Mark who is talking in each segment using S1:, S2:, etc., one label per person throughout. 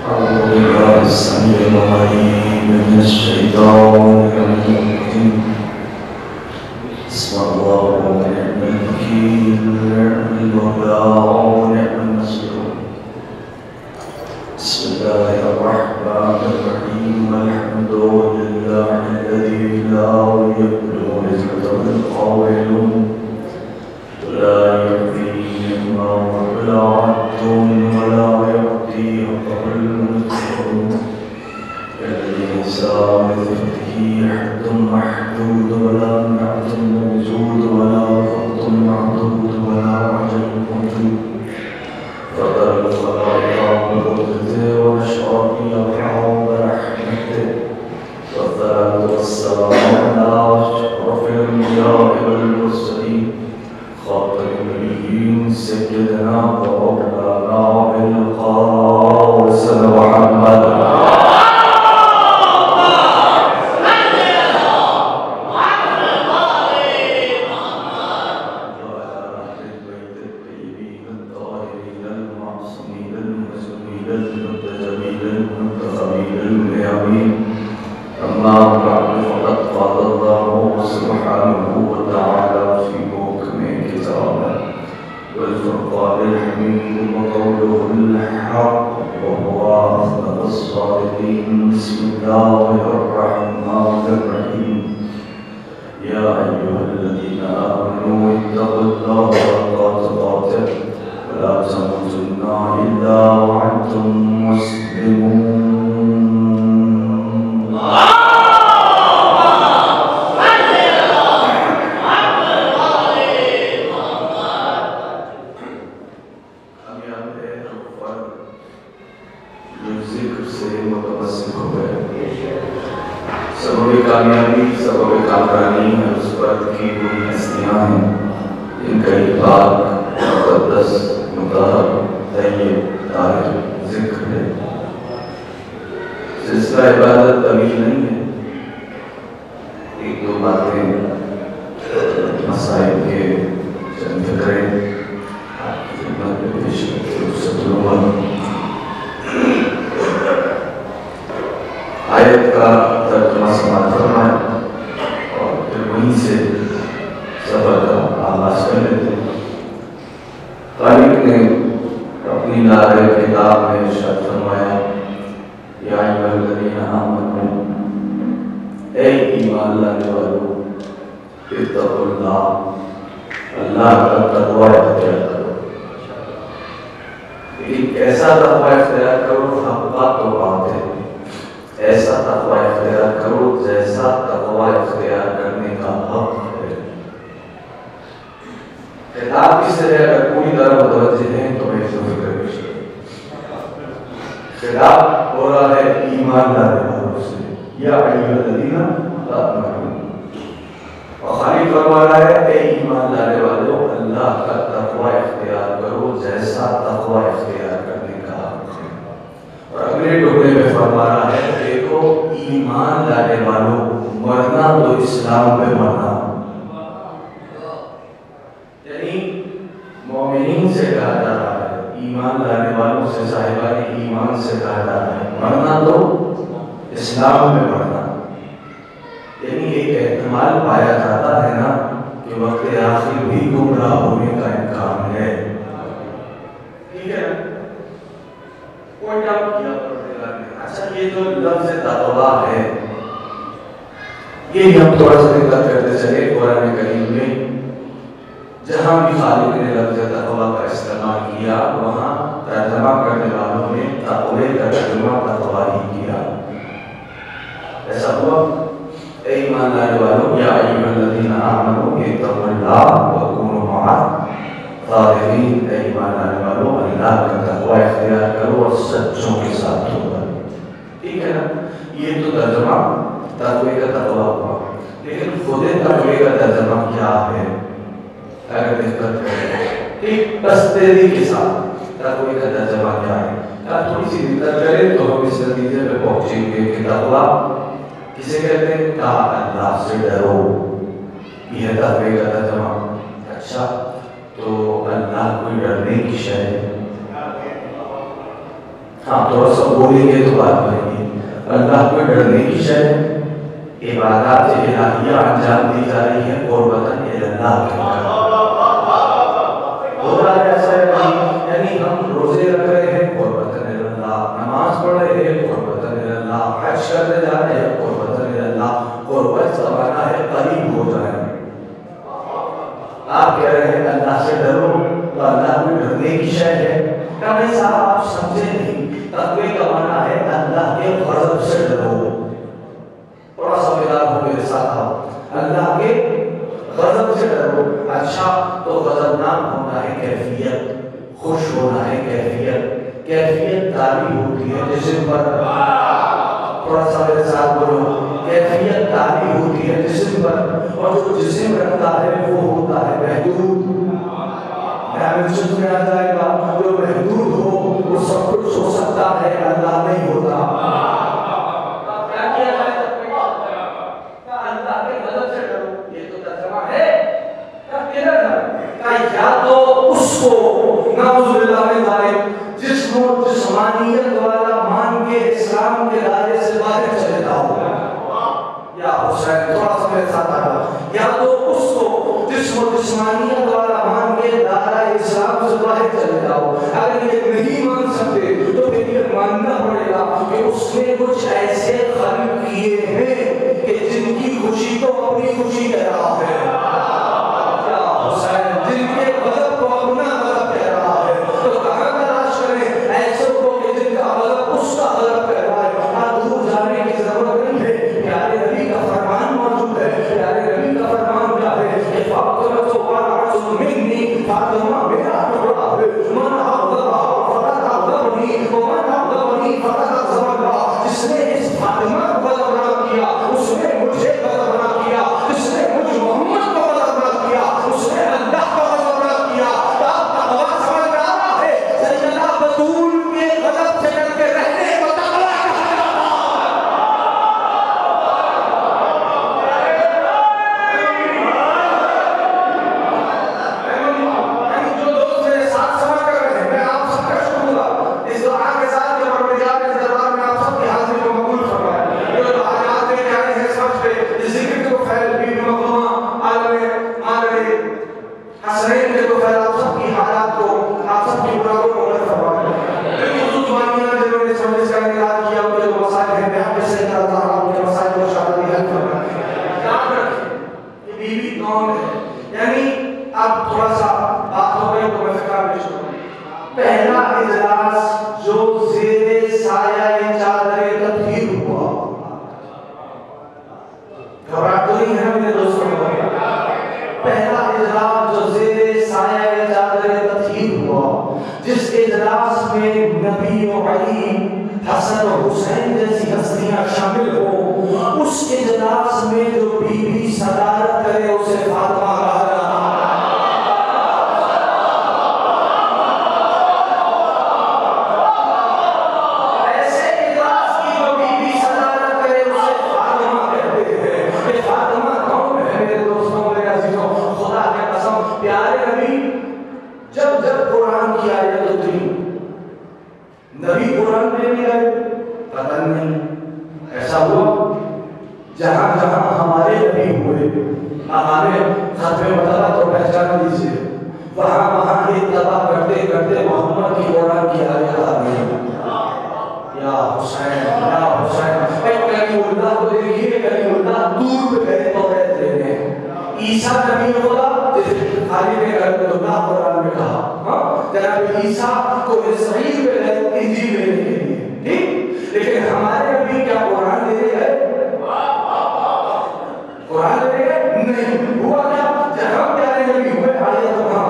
S1: أعوذ بالله السميع العليم من الشيطان الرجيم. بسم الله ونعم الوكيل ونعم المولى ونعم النصير. بسم الله الرحمن الرحيم. الحمد لله الذي لا يبلغ رزقه القائل ولا يكفيه ما ولا عبد ولا يعطي حقه المتقون الذي ليس بصفته حد محدود ولا نعت موجود ولا خط معدود ولا عجل موجود فقد الخلائق بقدرته ونشأ في أفعال برحمته والصلاة والسلام على أشرف الأنبياء والمرسلين خاتم النبيين سيدنا ومولانا بالقاسم محمد ہاں تھوڑا سا بولیں گے تو بات بنے گی۔ اللہ کو ڈرنے کی شے عبادات الہیہ انجام دی جا رہی ہیں قربتاً اللہ کے ہو رہا ہے ایسا ہے، یعنی ہم روزے رکھ رہے ہیں قربتاً اللہ، نماز پڑھ رہے ہیں قربتاً اللہ، حج کرنے جا رہے ہیں قربتاً اللہ۔ قربت زمانہ ہے قریب ہو جائے، آپ کہہ رہے ہیں اللہ سے ڈرو تو اللہ کو ڈرنے کی شے ہے کہ میں صاحب آپ سمجھے نہیں، تقوی کا معنی ہے اللہ کے غضب سے ڈرو۔ تھوڑا سا بیدار ہو میرے ساتھ آؤ، اللہ کے غضب سے ڈرو۔ اچھا تو غضبناک ہونا ہے کیفیت، خوش ہونا ہے کیفیت، کیفیت تاری ہوتی ہے جسم پر، تھوڑا سا میرے ساتھ بولو، کیفیت تاری ہوتی ہے جسم پر، اور جو جسم رکھتا ہے وہ ہوتا ہے محدود، ڈائمنشن میں آ جائے گا، جو محدود ہو وہ سب کچھ ہو سکتا ہے، اللہ نہیں ہوتا۔ کیا کیا جائے اللہ کے غضب سے ڈرو، یہ تو ترجمہ ہے کہ یا تو اس کو نعوذ باللہ من ذالک جسم و جسمانیت والا مان کے اسلام کے دائرے سے باہر چلے جاؤ، یا حسین تھوڑا سا میرے ساتھ آگا، یا تو اس کو جسم و جسمانیت والا مان کے دائرہ اسلام سے باہر چلے جاؤ۔ اگر یہ نہیں مان سکتے تو پھر یہ ماننا پڑے گا کہ اس نے کچھ ایسے خلق کیے ہیں کہ جن کی خوشی کو اپنی خوشی کہہ رہا ہے، یا حسین جن کے غضب کو اپنا غضب کہہ رہا ہے، تو کہاں تلاش کریں ایسے کو کہ جن کا غضب اس کا غضب کہہ رہا ہے۔ ہاں دور جانے کی ضرورت نہیں ہے، پیارے نبی کا فرمان موجود ہے۔ پیارے نبی کا فرمان کیا ہے کہ فاطمہ تو واقع منی، فاطمہ میرا ٹکڑا ہے، من اغضبہ فقد اغضبنی ومن اغضبنی فقد اغضب اللہ۔ جس نے اس فاطمہ کو غضبناک کیا اس نے مجھے غضبناک کیا، جس نے مجھ محمد کو غضبناک کیا اس نے اللہ کو غضبناک کیا۔ آپ تقویٰ سمجھ میں آ رہا ہے، سیدہ بطول کے غضب سے ڈر کے رہنے کو تقویٰ کہا جاتا ہے۔ جو دوست میرے ساتھ سمجھ کر رہے ہیں، میں آپ سب کا شکر گزار ہوں اس دعا کے ساتھ کہ پروردگار کے دربار میں آپ سب کی حاضری کو قبول فرمائے۔ جو دعات لے کے آئے ہیں سمجھ پہ اس ذکر کو پھیل بی بی مظلومہ عالم مالک حسنین کے تو پھیل آپ سب کی حالات کو، آپ سب کی برادوں کو مدد فرمائے۔ لیکن خصوص مانیاں جنہوں نے اس مجلس کا انعقاد کیا، ان کے جو مسائل ہیں میں آپ سے کرتا ہوں، ان کے مسائل کو شامل حل فرمائے۔ یاد رکھیں یہ بی بی کون ہے، یعنی اب تھوڑا سا بات ہو گئی تو میں فکر پیش کروں۔ پہلا اجلاس جو زیر سایہ چادر تطہیر ہوا، گھبراہٹ تو نہیں ہے میرے دوستوں، پہلا اجلاس جو زیر سایہ چادر تطہیر ہوا، جس اجلاس میں نبی و علی، حسن و حسین جیسی ہستیاں شامل ہوں، اس اجلاس میں جو بی بی صدارت کرے اسے فاطمہ کہا جاتا ہے۔ ایسے اجلاس کی جو بی بی صدارت کرے اسے فاطمہ کہتے ہیں۔ یہ فاطمہ کون ہے میرے دوستوں، میرے عزیزوں؟ خدا کے قسم پیارے نبی جب جب قرآن کی آیت اتری، نبی قرآن میں بھی گئے، پتہ نہیں ایسا ہوا جہاں جہاں ہمارے نبی ہوئے، ہمارے ختم مطلع تو پہچان لیجیے، وہاں وہاں اتباع کرتے کرتے محمد کی قرآن کی آیت آ گئی۔ یا حسین یا حسین، اے کلیم اللہ کو دیکھیے، کلیم اللہ دور پہ گئے تو بیت لینے، عیسیٰ نبی خدا خالی نے اللہ قرآن میں کہا، جناب عیسیٰ کو اسرائیل پہ گئے انجیل لینے کے لیے، ٹھیک؟ لیکن ہمارے نبی کیا قرآن لینے گئے؟ قرآن لینے گئے نہیں، ہوا کیا؟ جہاں پیارے نبی ہوئے آیت وہاں،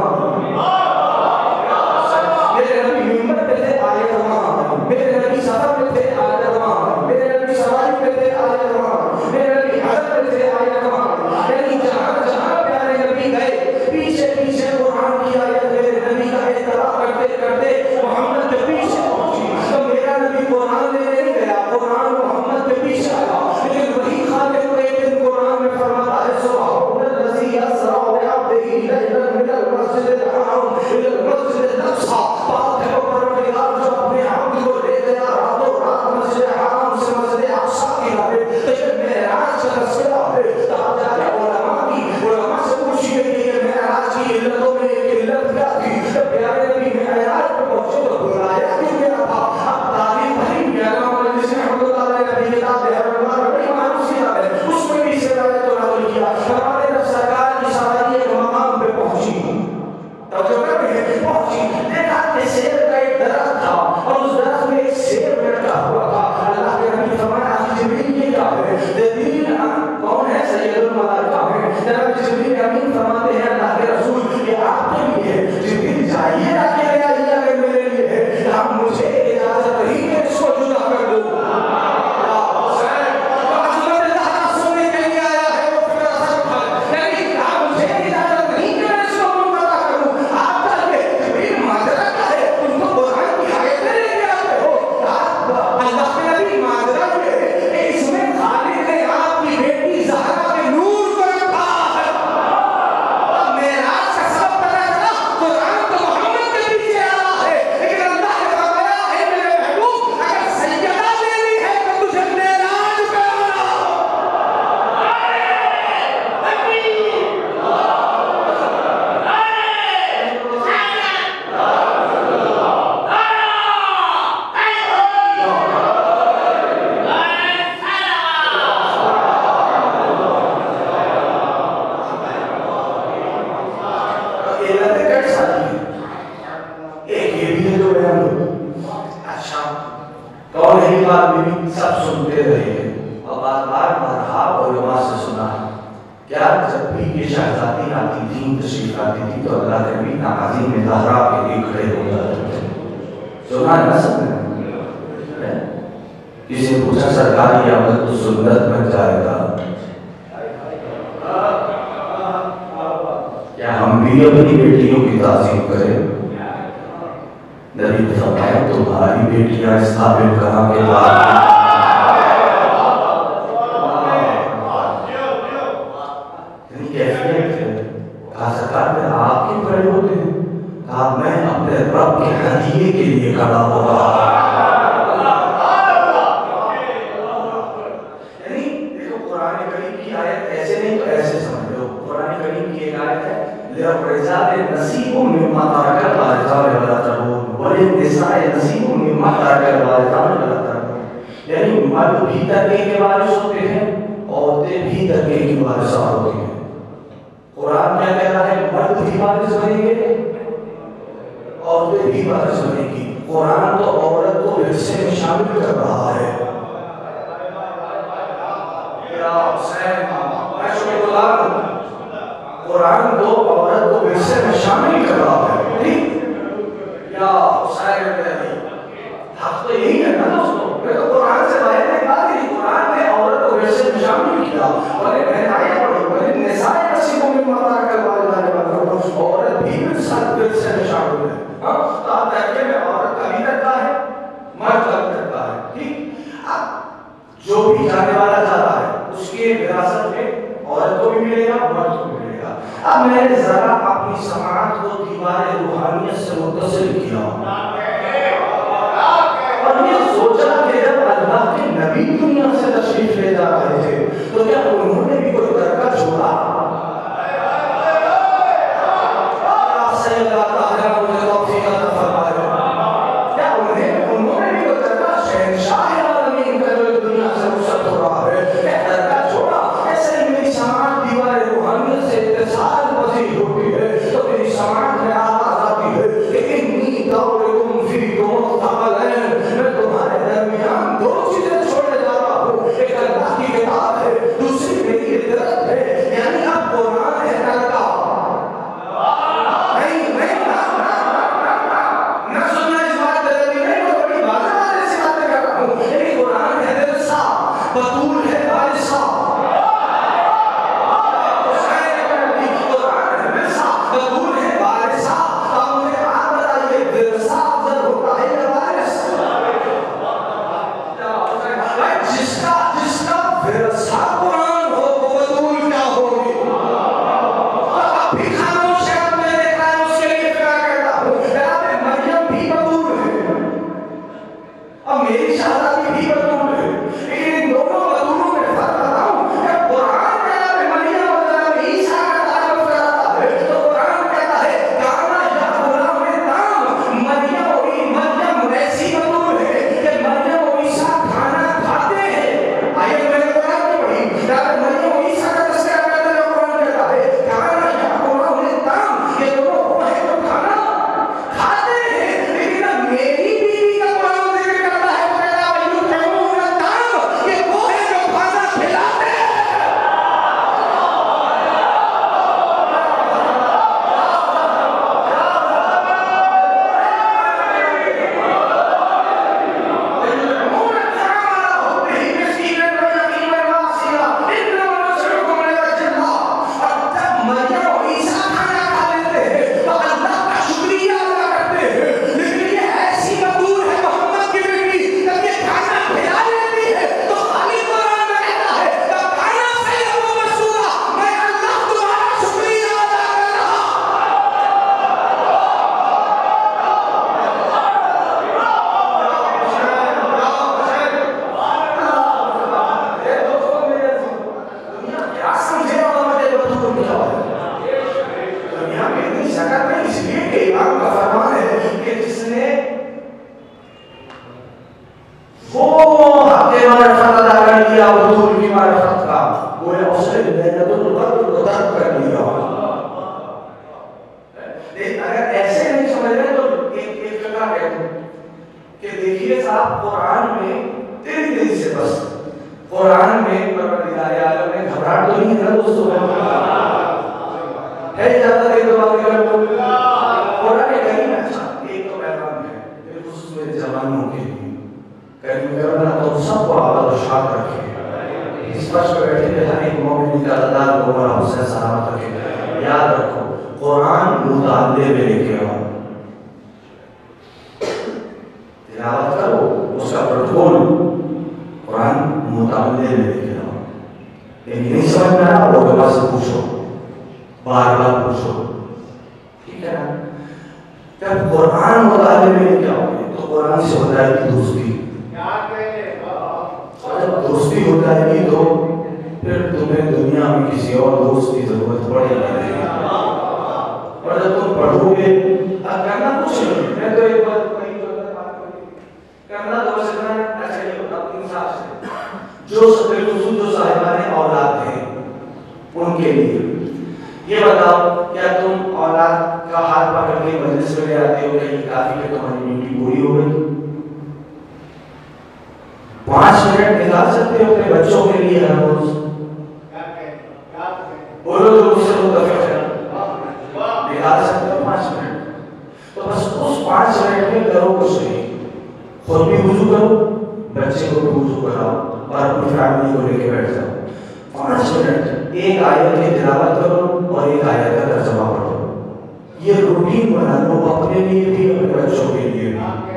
S1: میرے نبی ممبر پہ تھے آیت وہاں، میرے نبی سفر پہ تھے آیت وہاں، میرے نبی سواری پہ تھے آیت وہاں، میرے نبی حضر پہ تھے آیت وہاں، یعنی جہاں جہاں پیارے نبی گئے پیچھے پیچھے قرآن کی آیت میرے نبی کا اتباع کرتے کرتے محمد کے پیچھے کون ہے بات بھی سب سنتے رہے اور بار بار مرحا علماء سے سنا کیا جب بھی یہ شہزادی آتی تھی تشریف آتی تھی تو اللہ کے نبی نمازی میں زہرا کے لیے کھڑے ہو جاتے تھے. سنا ہے نا سب نے؟ کسی نے پوچھا سرکار یہ عمل تو سنت بن جائے گا کیا ہم بھی اپنی بیٹیوں کی تعظیم کریں؟ نبی نے فرمایا تمہاری بیٹیاں اس قابل کہاں کے بعد آپ کے کھڑے ہوتے ہیں کہا میں اپنے رب کے ہدیے کے لیے کھڑا ہو رہا. یعنی دیکھو قرآن کریم کی آیت ایسے نہیں تو ایسے سمجھ لو. قرآن کریم کی ایک آیت ہے لِلرِّجَالِ نَصِیبٌ مِّمَّا تَرَكَ الْوَالِدَانُ وَلَا تَرَكُونَ وَلِلنِّسَاءِ نَصِیبٌ مِّمَّا تَرَكَ الْوَالِدَانُ وَلَا تَرَكُونَ. یعنی مرد بھی درجے کے وارث ہوتے ہیں عورتیں بھی درجے کی وارثہ ہوتی ہیں. قرآن کیا کہہ رہا ہے مرد بھی وارث بنیں گے عورتیں بھی وارث بنیں گی. قرآن تو عورت کو ورثے میں شامل کر رہا ہے. قرآن تو عورت کو ورثے میں شامل کر رہا ہے. یا حسین حق تو یہی ہے نا دوستوں. میں تو قرآن سے باہر نہیں بات کی. قرآن نے عورت کو ورثے میں شامل کیا اور ایک بہنائیں پڑھی نساء نصیبوں میں ماتا کر والدہ نے عورت بھی ورثے میں شامل ہے. تو آپ دیکھیں میں عورت کا بھی درجہ ہے مرد کا بھی درجہ ہے. ٹھیک اب جو بھی جانے والا جا رہا ہے اس کے وراثت میں عورت کو بھی ملے گا مرد کو بھی ملے گا. اب میں نے ذرا اپنی سماعت کو دیوار روحانیت سے متصل کیا اور یہ سوچا کہ جب اللہ کے نبی دنیا سے تشریف لے جا رہے تھے تو کیا انہوں نے بھی کوئی درجہ چھوڑا؟ اب قرآن میں تیری دل سے بس قرآن میں پروردگار عالم نے گھبراہٹ تو نہیں ہے دوستو ہے اجازت ہے تو بات کر لو قرآن کریم اچھا ایک تو پیغام ہے بالخصوص میرے جوانوں کے لیے کریم کرنا تو سب کو آباد و شاد رکھے اس فرش پہ بیٹھے ہوئے ہر ایک مومن کا تعداد کو بڑا حسین سلامت رکھے یاد رکھو قرآن مطالعے میں لے کے آؤ تلاوت کرو اس کا پروٹوکول قرآن مطالعے میں لے کے آؤ لیکن نہیں سمجھ میں آیا وہ کے پاس پوچھو بار بار پوچھو ٹھیک ہے نا جب قرآن مطالعے میں لے کے آؤ گے تو قرآن سے ہوتا ہے کہ دوستی جب دوستی ہوتا ہے کہ تو پھر تمہیں دنیا میں کسی اور دوست کی ضرورت پڑے گی اور جب تم پڑھو گے کرنا کچھ نہیں میں تو ایک بات کرنا تو بس اتنا ایسا نہیں ہوتا اپنے حساب سے جو صاحبان اولاد ہیں ان کے لیے یہ بتاؤ کیا تم اولاد کا ہاتھ پکڑ کے مجلس میں لے آتے ہو کہ یہ کافی ہے تمہاری ڈیوٹی پوری ہو گئی 5 منٹ نکال سکتے ہو اپنے بچوں کے لیے ہر روز بولو تو مجھ سے متفق ہے نکال سکتے ہو 5 منٹ تو بس اس 5 منٹ میں کرو کچھ نہیں خود بھی وضو کرو بچے کو بھی وضو کراؤ اور اپنی فیملی کو لے کے بیٹھ جاؤ 5 منٹ ایک آیت کی تلاوت کرو اور ایک آیت کا ترجمہ پڑھو یہ روٹین بنا لو اپنے لیے بھی اپنے بچوں کے لیے بھی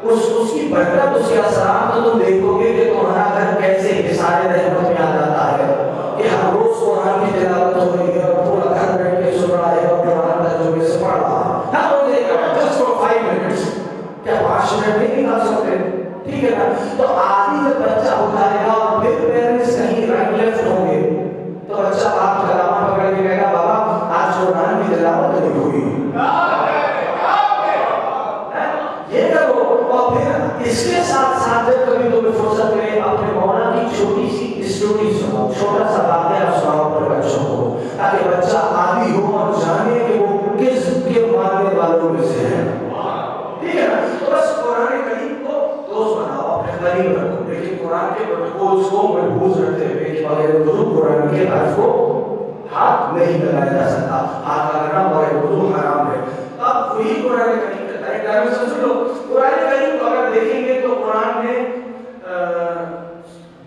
S1: اس کی برکت اس کے اثرات تو تم دیکھو گے کہ تمہارا گھر کیسے حصار رحمت میں آ جاتا ہے کہ ہر روز قرآن کی تلاوت ہو رہی ہے اور پورا گھر بیٹھ کے سن رہا ہے اور قرآن ترجمے سے پڑھ رہا ہے ہر روز ایک جسٹ فار 5 منٹس کیا 5 منٹ نہیں نکال سکتے ٹھیک ہے نا تو آدھی جب بچہ ہو جائے گا اور پھر پیرنٹس کہیں رائٹ لیفٹ ہوں گے تو بچہ آپ کلامہ پکڑ کے کہے گا بابا آج قرآن کی تلاوت نہیں ہوئی یہ کرو اور پھر اس کے ساتھ ساتھ جب کبھی تمہیں فرصت ملے اپنے مولا کی چھوٹی سی اسٹوری سنو چھوٹا سا واقعہ سناؤ اپنے بچوں کو تاکہ بچہ عادی ہو اور جانے کہ وہ کس کے ماننے والوں میں سے ہے ٹھیک ہے نا تو بس قرآن کریم کو دوست بناؤ اپنے قریب رکھو لیکن قرآن کے پروٹوکولز کو محفوظ رکھتے ہوئے کہ بغیر وضو قرآن کے حرف کو ہاتھ نہیں لگایا جا سکتا ہاتھ لگانا بغیر وضو حرام ہے اب وہی قرآن کریم کہتا ہے کہ سمجھ لو قرآن کریم کو اگر دیکھیں گے تو قرآن نے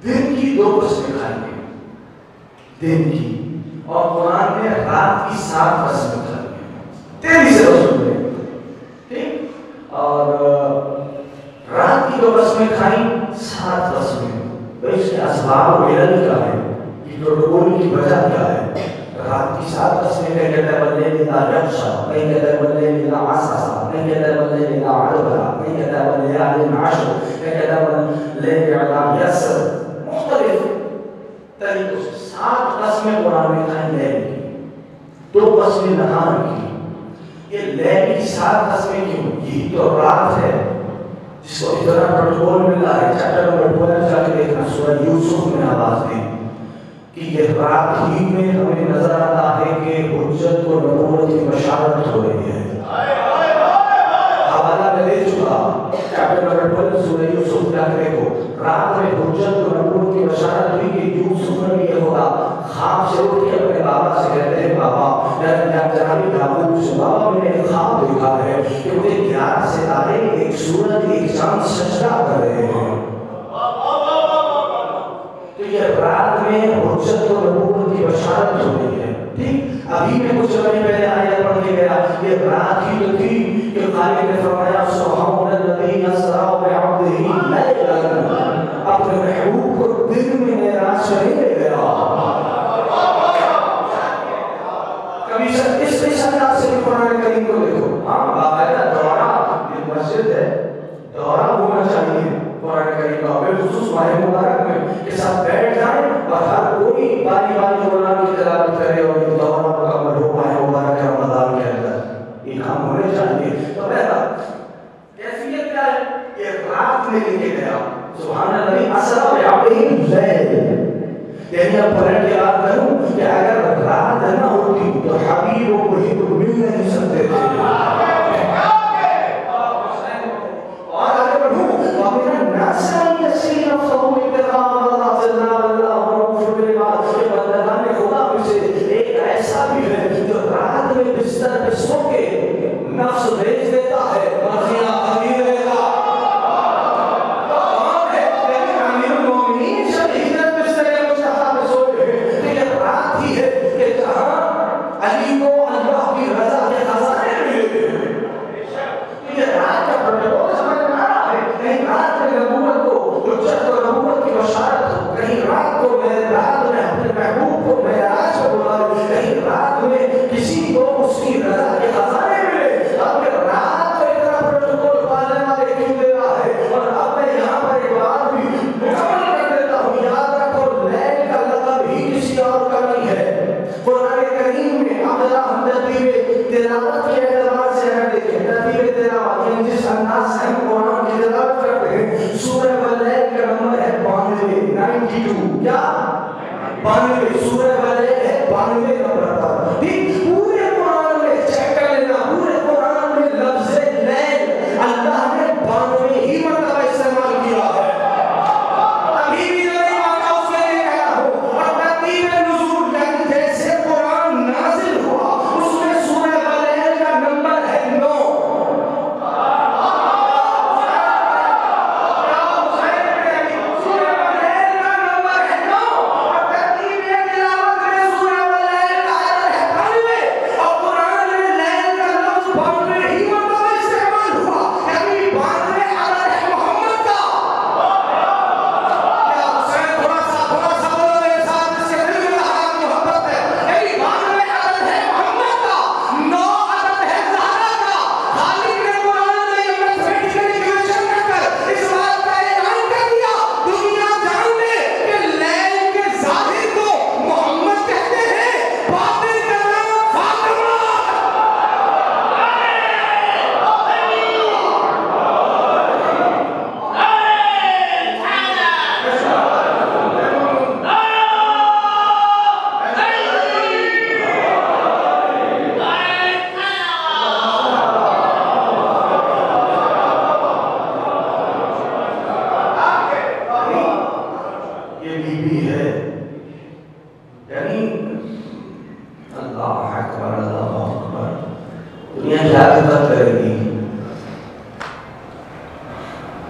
S1: دن کی 2 قسمیں کھائی ہیں دن کی اور قرآن نے رات کی 7 قسمیں کھائی ہیں تیری سے رسول نے ٹھیک اور رات کی 2 قسمیں کھائیں 7 قسمیں بھائی اس کے اسباب و علل کیا ہے یہ پروٹوکول کی وجہ کیا ہے رات کی 7 قسمیں کہیں کہتا ہے بلے للا یخشا کہیں کہتا ہے بلے للا عصصا کہیں کہتا ہے بلے للا عدبرا کہیں کہتا ہے بلے عالم عشر کہیں کہتا ہے بلے عالم یسر مختلف طریقوں سے 7 قسمیں قرآن میں کھائیں لیل کی 2 قسمیں نہار کی یہ لیل کی 7 قسمیں کیوں یہی تو رات ہے جس کو اتنا پروٹوکول ملا ہے چیپٹر نمبر 12 جا کے دیکھنا سورہ یوسف میں آواز دیں کہ یہ رات ہی میں ہمیں نظر آتا ہے کہ حجت و نبوت کی بشارت ہو رہی ہے حوالہ میں دے چکا چیپٹر نمبر 12 سورہ یوسف جا کے دیکھو رات میں حجت و نبوت کی بشارت ہوئی کہ یوسف نے یہ ہوگا خواب سے اٹھ کے اپنے بابا سے کہتے ہیں بابا جنابی یعقوب سے بابا میں نے ایک خواب دیکھا ہے کہ مجھے 11 ستارے ایک سورج ایک چاند سجدہ کر رہے ہیں تو یہ رات میں حجت و نبوت کی بشارت ہو رہی ہے ٹھیک ابھی میں کچھ سمجھ پہلے آیت پڑھ کے گیا یہ رات ہی تو تھی کہ خالق نے فرمایا سبحان الذی اسرا بعبدہ لیلا اپنے محبوب کو دن میں معراج سے لے گیا کبھی اس انداز سے قرآن کریم کو دیکھو ہاں باقاعدہ دورہ یہ مسجد ہے دورہ ہونا چاہیے قرآن کریم کا بالخصوص ماہ مبارک میں کہ سب بیٹھ جائیں اور ہر کوئی باری باری قرآن کی تلاوت کرے اور یہ دورہ مکمل ہو ماہ مبارک رمضان کے اندر یہ کام ہونے چاہیے تو بہرحال کیفیت کیا ہے یہ رات میں لے کے گیا سبحان اللہ اسرا بعبدہ لیلا یعنی اب پلٹ کے بات کروں کہ اگر رات نہ ہوتی تو حبیب و محب مل نہیں سکتے تھے اور اگر بڑھوں 92 کیا 92 سورہ والے ہے 92 نمبر پر ٹھیک پورے قرآن میں چیک کر لینا پورے قرآن میں لفظ لیل اللہ نے 92 ہی مرتبہ استعمال کیا ہے ابھی بھی نہیں مانتا اس کے لیے کہا ہو اور ترتیب نزول یعنی جیسے قرآن نازل ہوا اس میں سورہ والے کا نمبر ہے 9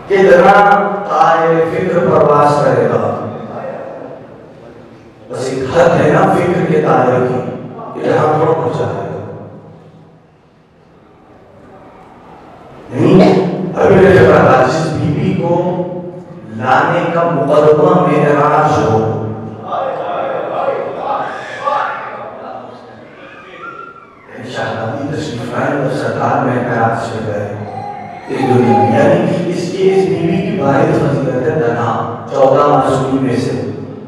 S1: کتنا طائر فکر پرواز کرے گا بس ایک حد ہے نا فکر کے طائر کی کہ یہاں پر پہنچ جائے گا نہیں ابھی نے کہا جس بی بی کو لانے کا مقدمہ معراج ہو شہزادی تشریف لائے اور سرکار میں معراج سے گئے یعنی اس بیوی کی واحد فضیلت ہے دنا 14 معصومین میں سے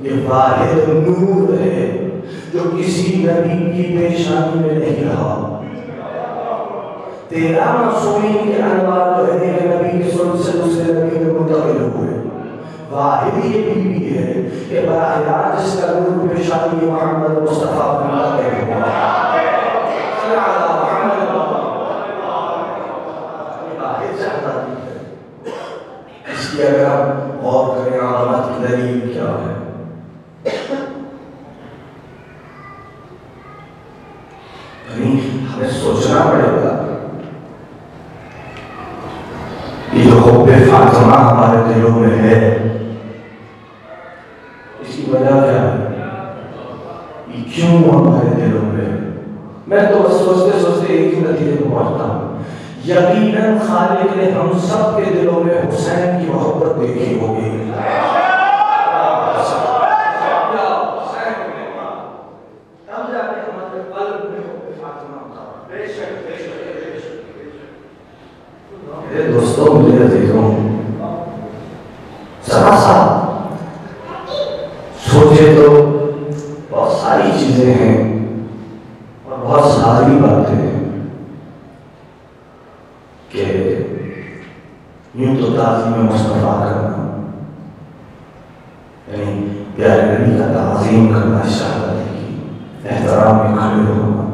S1: یہ واحد نور ہے جو کسی نبی کی پیشانی میں نہیں رہا 13 معصومین کے انوار جو ہے ایک نبی کی سنت سے دوسرے نبی میں منتقل ہوئے واحد یہ بیوی ہے کہ براہ راست جس کا نور پیشانی محمد مصطفیٰ منتقل ہوا اس کی اگر ہم غور کریں علامت کی دلیل کیا ہے ہمیں سوچنا پڑے گا یہ جو حب فاطمہ ہمارے دلوں میں ہے اس کی وجہ کیا ہے یہ کیوں ہمارے دلوں میں ہے میں تو سوچتے سوچتے ایک ہی نتیجے کو پہنچتا ہوں یقیناً خالق نے ہم سب کے دلوں میں حسین کی محبت دیکھی ہوگی دوستوں مجھے عزیزوں ذرا سا سوچے تو بہت ساری چیزیں ہیں اور بہت ساری باتیں ہیں کہ یوں تو تعظیم مصطفیٰ کرنا یعنی پیارے نبی کا تعظیم کرنا شہادت کی احترام میں کھڑے ہونا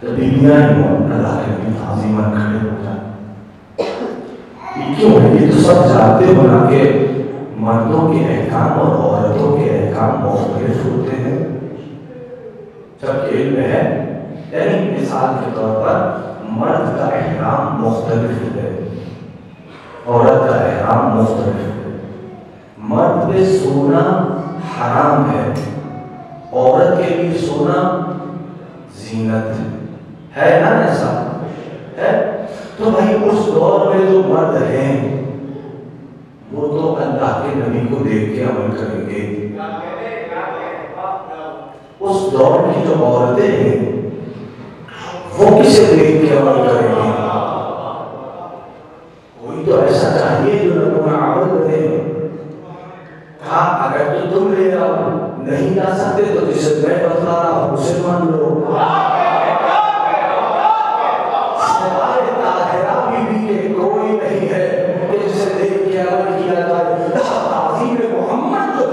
S1: تو بیویاں ہی اللہ کے نبی تعظیماً کھڑے ہو جائیں یہ کیوں ہے یہ تو سب جانتے ہونا کہ مردوں کے احکام اور عورتوں کے احکام مختلف ہوتے ہیں سب کے علم ہے یعنی مثال کے طور پر مرد کا احرام مختلف ہے عورت کا احرام مختلف ہے مرد پہ سونا حرام ہے عورت کے لیے سونا زینت ہے نا ایسا ہے تو بھائی اس دور میں جو مرد ہیں وہ تو اللہ کے نبی کو دیکھ کے عمل کریں گے اس دور کی جو عورتیں ہیں وہ کسے دیکھ کے عمل کریں گے کوئی تو ایسا چاہیے جو نبی عمل بنے کہا اگر تو تم میرا نہیں لا سکتے تو جسے میں بتلا رہا ہوں اسے مان لو سوائے طاہرہ بی بی کے کوئی نہیں ہے کہ جسے دیکھ کے عمل کیا جائے تعظیم محمد جو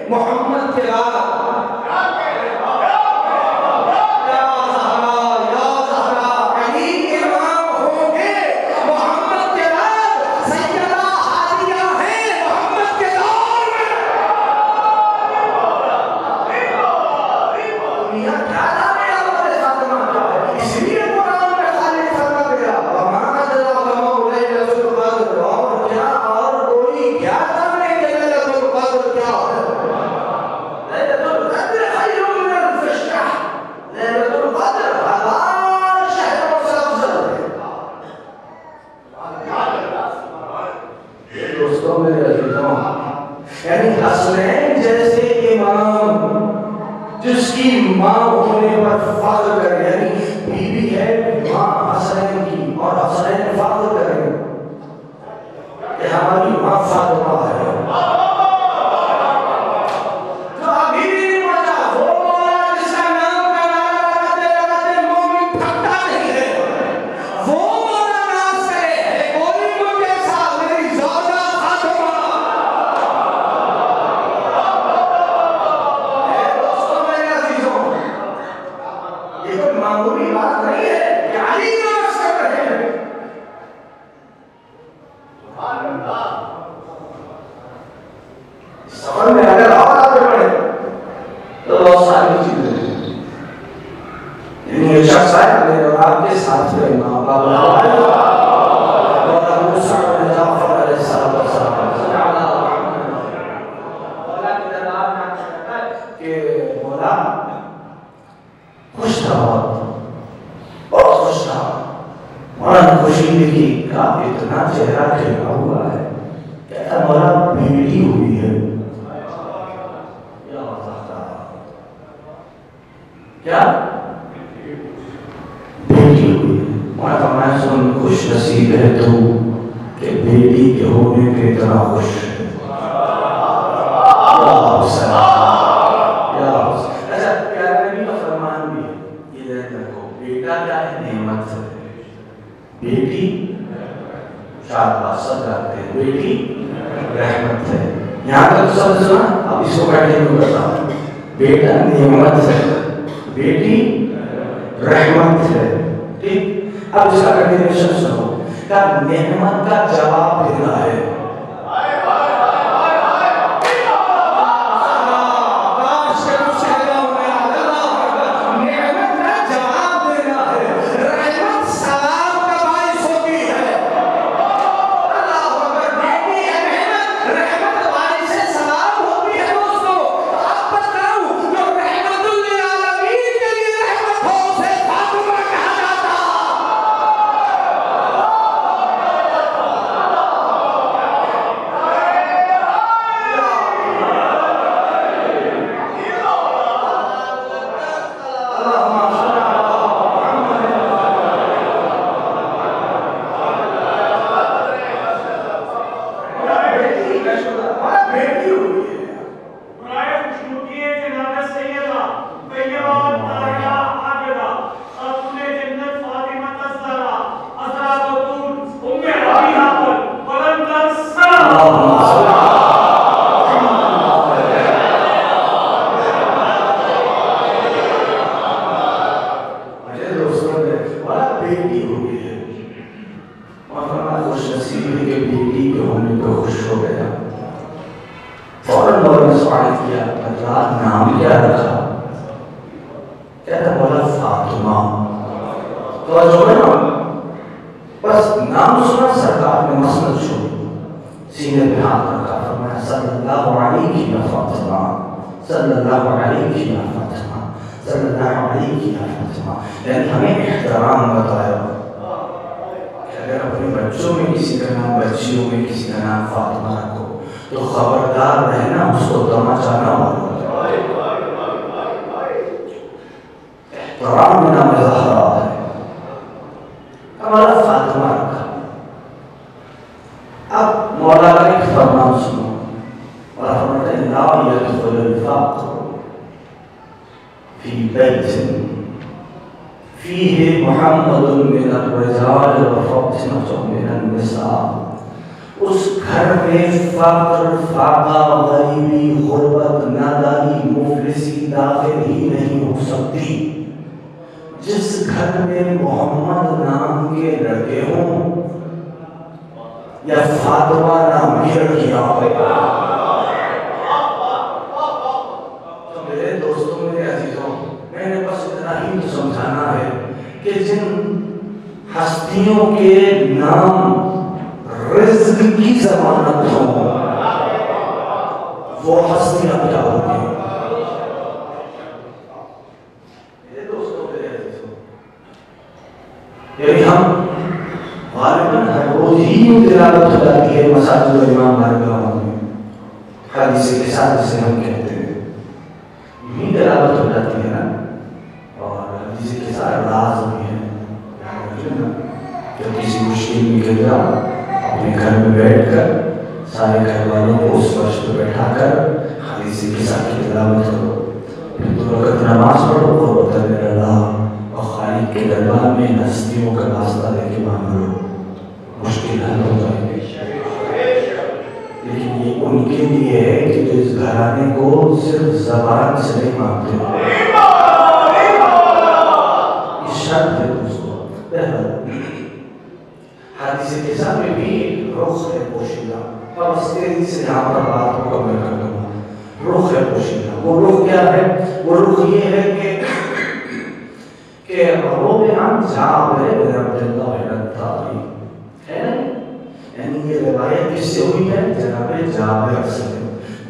S1: محمد کے بعد یعنی حسنین جیسے امام جس کی ماں ہونے پر فخر کرے، یعنی بی بی ہے ماں حسنین کی اور حسنین فخر کرے کہ ہماری ماں فاطمہ ہے، تو ابھی بھی نہیں پڑھا وہ مولا جس کا نام کا نعرہ لگاتے مومن تھکتا نہیں ہے، وہ مولا ناز کرے ہے کوئی مجھے ساتھ میری زوجہ فاطمہ۔ معمولی بات نہیں ہے کہ علی ناز کر رہے ہیں، سفر میں اگر اور آگے بڑھے تو بہت ساری چیزیں ہیں، یعنی یہ شخص ہے میرے اور آپ کے ساتھ میں امام ابو حنیفہ اور ابو سعد بن جعفر علیہ السلام کہ مولا خوش تھا، بہت خوش تھا، مولا خوشی دیکھی کہ اتنا چہرہ کھلا ہوا ہے، کہتا مولا بیٹی ہوئی ہے، کیا بیٹی ہوئی ہے؟ مولا فرمایا سن خوش نصیب ہے تو کہ بیٹی کے ہونے پہ اتنا خوش ہے۔ بیٹی شاید باسد کرتے ہیں، بیٹی رحمت ہے، یہاں تک سب سنا، اب اس کو بیٹھے میں بتا، بیٹا نعمت ہے، بیٹی رحمت ہے، ٹھیک؟ اب اس کا کنٹینیوشن سنو کہ نعمت کا جواب دینا ہے، نام کیا رکھا؟ کہتا مولا فاطمہ، تو جو ہے نا بس نام سنا سرکار نے مسند چھوڑی، سینے پہ ہاتھ رکھا، فرمایا صلی اللہ علیہ یا فاطمہ، صلی اللہ علیہ یا فاطمہ، صلی اللہ علیہ یا فاطمہ، یعنی ہمیں احترام بتایا کہ اگر اپنے بچوں میں کسی کا نام، بچیوں میں کسی کا نام فاطمہ رکھو تو خبردار رہنا اس کو تماچا نہ مارو، احترام میں نام زہرا ہے، ہمارا فاطمہ رکھا۔ اب مولا کا ایک فرمان سنو، مولا فرماتا ہے لا يدخل الفقر في بيت فيه محمد من الرجال وفاطمة من النساء اس گھر میں فقر، فاقہ، غریبی، غربت، نادانی، مفلسی داخل ہی نہیں ہو سکتی۔ جس گھر میں محمد نام کے لڑکے ہوں یا فاطمہ نام کی لڑکیاں ہوں۔ تو میرے دوستوں، میرے عزیزوں، میں نے بس اتنا ہی سمجھانا ہے کہ جن ہستیوں کے نام رزق کی ضمانت ہو وہ ہستیاں کیا ہوتی ہیں؟ میرے دوستوں، میرے عزیزوں، یعنی ہم غالباً ہر روز ہی تلاوت ہو جاتی ہے مساجد و امام بارگاہوں میں، حدیث کے ساتھ جسے ہم کہتے ہیں، یہی تلاوت ہو جاتی ہے نا، اور حدیث کے ساتھ راز بھی ہے۔ جب کسی مشکل میں گر جا، اپنے گھر میں بیٹھ کر سارے گھر والوں کو اس فرش پہ بیٹھا کر حدیث کے ساتھ کی تلاوت کرو، پھر 2 رکعت نماز پڑھو اور بطن اللہ اور خالق کے دربار میں ہستیوں کا واسطہ لے کے مانگ لو، مشکل حل ہو جائے گی۔ لیکن یہ ان کے لیے ہے کہ جو اس گھرانے کو صرف زبان سے نہیں مانگتے، اس شرط ہے دوستو۔ حدیث کے ساتھ میں بھی رخ ہے پوشیدہ، اور اس تیزی سے یہاں پر بات مکمل کر دوں گا۔ رخ ہے پوشیدہ، وہ رخ کیا ہے؟ وہ رخ یہ ہے کہ روب عن جابر بن عبداللہ الانصاری ہے نا، یعنی یہ روایت کس سے ہوئی ہے؟ جناب جابر سے۔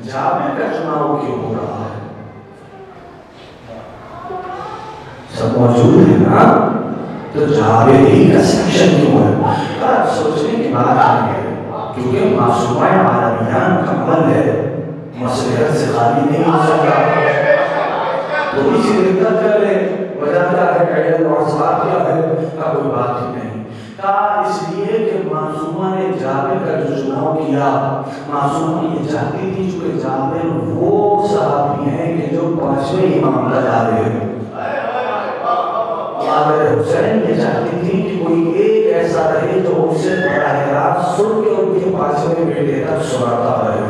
S1: جابر کا چناؤ کیوں ہو رہا ہے؟ سب موجود ہے نا، تو جابر ہی کا سیکشن کیوں ہے؟ سوچنے کی بات ہے، کیونکہ معصومہ عالمیان کا عمل ہے، مصلحت سے خالی نہیں ہو سکتا، تو اسی دقت کر لیں، وجہ کیا ہے، قیدت اور سواب کیا ہے، کا کوئی بات ہی نہیں۔ کہا اس لیے کہ معصومہ نے جابر کا جو چناؤ کیا، معصومہ یہ چاہتی تھی چونکہ جابر وہ صحابی ہیں کہ جو 5ویں امام کا جا رہے ہیں۔ حسین یہ چاہتی تھی کہ کوئی ایک ایسا رہے جو ان سے براہ راست سن کے ان کے 5ویں بیٹے تک سناتا رہے۔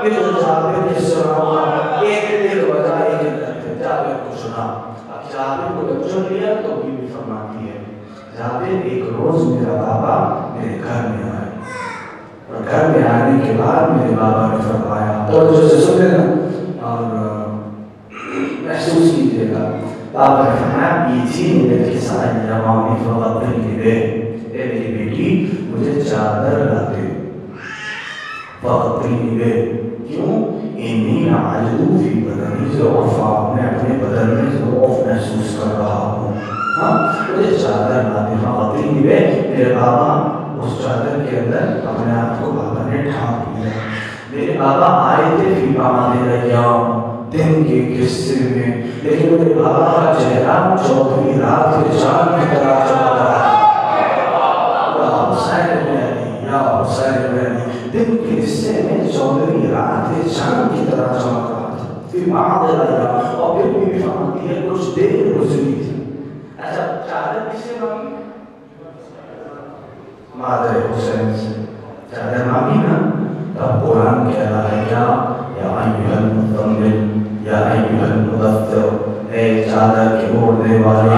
S1: یہ جو جابر کی سناؤں ایک وجہ ایک ہے، جابر کو سنا۔ اب جابر کو جب چن لیا تو بھی فرماتی ہے، جابر ایک روز میرا بابا میرے گھر میں آئے، اور گھر میں آنے کے بعد میرے بابا نے فرمایا، تو جو سے سنے نا اور محسوس کیجئے گا، بابا نے فرمایا بیچی میرے کسائی جماؤنی فقط نہیں دے، اے میری بیٹی مجھے چادر لاتے فقط نہیں دے، کیوں؟ انی عجدو فی بدنی ضعفا، میں اپنے بدن میں ضعف محسوس کر رہا ہوں، مجھے چادر لاتے فقط نہیں دے۔ میرے بابا اس چادر کے اندر اپنے آپ کو بابا نے ڈھانپ لیا۔ میرے بابا آئے تھے فی بعض الیام، دن کے قصے میں، لیکن میرے بابا کا چہرہ 14ویں رات کے چاند کی طرح چمک رہا تھا۔ یا حسین بن علی، یا حسین بن علی، دن کے قصے میں 14ویں رات کے چاند کی طرح چمک رہا تھا۔ پھر بعد الیام، اور پھر بھی فرماتی ہے کچھ دیر گزری تھی۔ اچھا چادر کس سے مانگی؟ مادر حسین سے چادر مانگی نا، تب قرآن کہہ رہا ہے کیا؟ یا ایھا المزمل، یا ایھا المدثر، اے چادر کے اوڑھنے والے،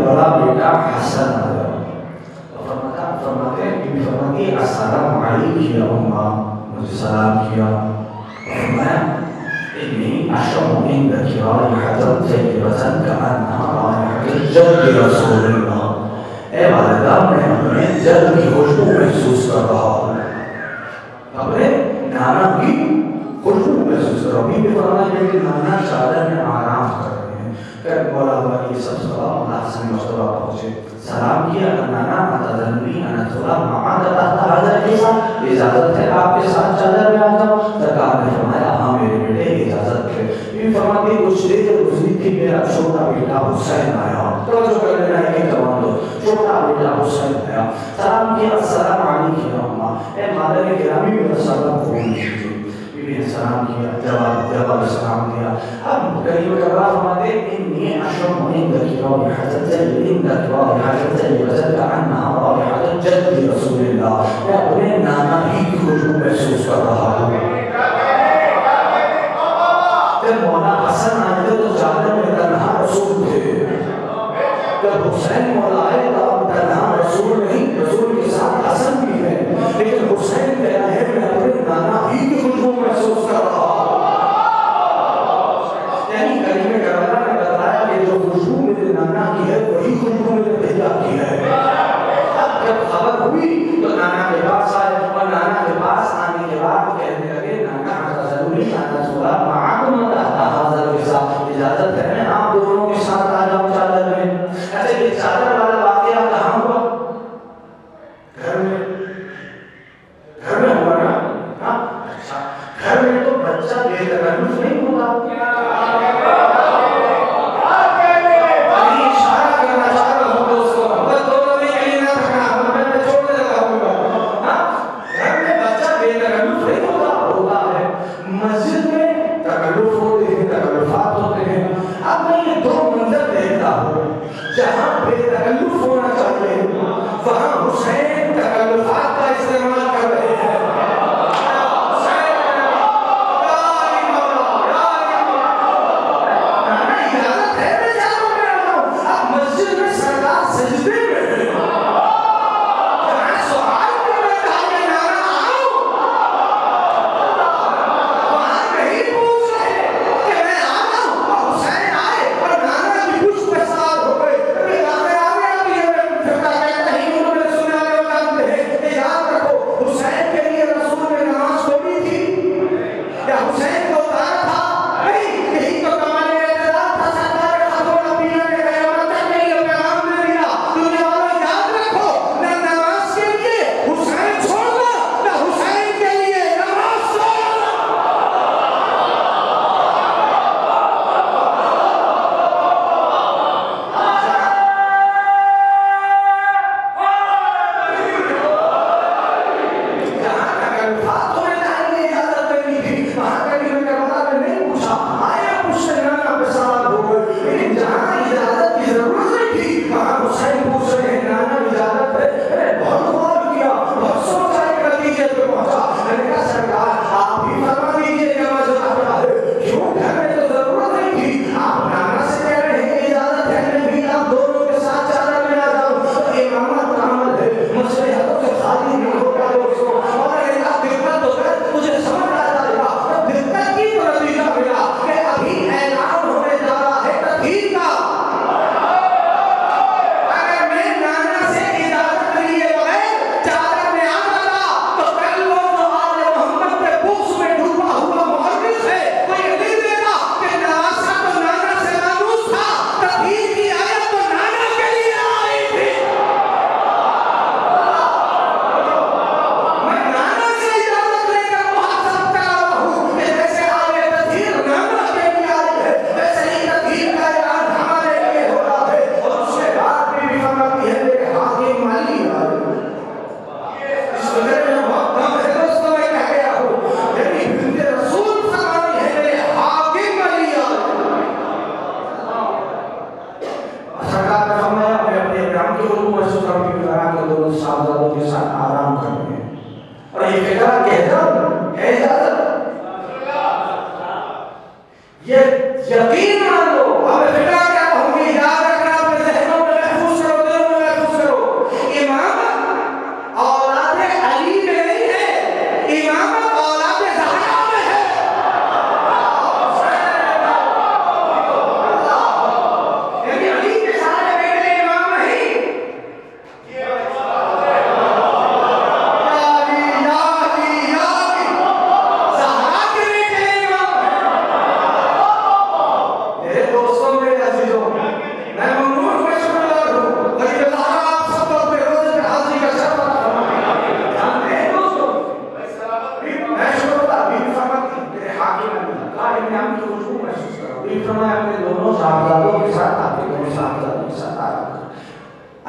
S1: بڑا بیٹا حسن آیا، فرماتے ہیں فرماتی السلام علیک یا امہ، مجھے سلام کیا، فرمایا انی اشم عندک رائحۃ طیبۃ کأنہا رائحۃ جد رسول اللہ، اے والدہ میں اپنے جد کی خوشبو محسوس کر رہا ہوں، اپنے نانا کی خوشبو محسوس کر رہا ہوں۔ بھی فرمایا کہ نانا چادر میں آرام کر رہے ہیں، کہ مولا ہوا یہ سب سلام اللہ سے مرتبہ پہنچے، سلام کیا نانا اتدنی انا تھوڑا معاد تحت حاضر کے ساتھ اجازت ہے آپ کے ساتھ چادر میں آ جاؤ؟ سرکار نے فرمایا ہاں میرے بیٹے اجازت ہے۔ یہ فرماتی کچھ دیر گزری تھی، میرا چھوٹا بیٹا حسین آیا، توجہ کر لینا ہے کہ جوان دو، چھوٹا بیٹا حسین آیا، سلام کیا السلام علیک یا امہ، اے مادر گرامی میرا سلام قبول کیجیے۔ بی بی نے سلام کیا، جواب سلام دیا۔ اب کریم کربلا فرماتے انی اشم عندک رائحۃ عندک رائحۃ طیبۃ کأنہا رائحۃ جد رسول اللہ، میں اپنے نانا ہی کی خوشبو محسوس کر رہا ہوں۔ جب مولا حسن آئے تھے تو چادر میں تنہا رسول تھے، جب حسین مولا آئے تو اب تنہا رسول نہیں، رسول کے ساتھ حسن بھی ہے، لیکن حسین کہنا ہے میں اپنے نانا ہی کی خوشبو محسوس کر رہا ہوں۔ یعنی کریم کربلا نے بتایا کہ جو خوشبو میرے نانا کی ہے وہی خوشبو میرے بھیا کی ہے۔ اب جب خبر ہوئی تو نانا کے پاس آئے، اور نانا کے پاس آنے کے بعد کہنے لگے نانا ضروری نانا تھوڑا معاکم حاضر کے ساتھ اجازت ہے میں آپ دونوں کے ساتھ آ جاؤں چادر میں۔ اچھا یہ چادر والا واقعہ کہاں ہوا؟ گھر میں ہوا نا؟ اچھا گھر میں تو بچہ بے تکلف نہیں ہوتا، جہاں بے تکلف ہونا چاہیے وہاں حسین تکلفات کا استعمال کر رہے ہیں۔ اجازت ہے میں جاؤں میں آ رہا ہوں، اب مسجد میں سردار سجدے میں ہے، سوال میں میں کہا کہ نانا آؤ، وہاں نہیں پوچھ رہے کہ میں آتا ہوں، اور حسین آئے اور نانا کی کچھ پسار ہو گئے، یاد رکھو حسین کے لیے رسول نے نماز چھوڑی تھی یا حسین کو اتارا تھا؟ نہیں، یہی تو کمال اعتراض تھا۔ سرکار خاتون نبیہ نے قیامت تک نہیں یہ پیغام دے دیا، دنیا والوں یاد رکھو نہ نماز کے لیے حسین چھوڑنا، نہ حسین کے لیے نماز چھوڑنا۔ یقین مان لو اب فکر کیا ہوں گی، یاد رکھنا اپنے ذہنوں میں محفوظ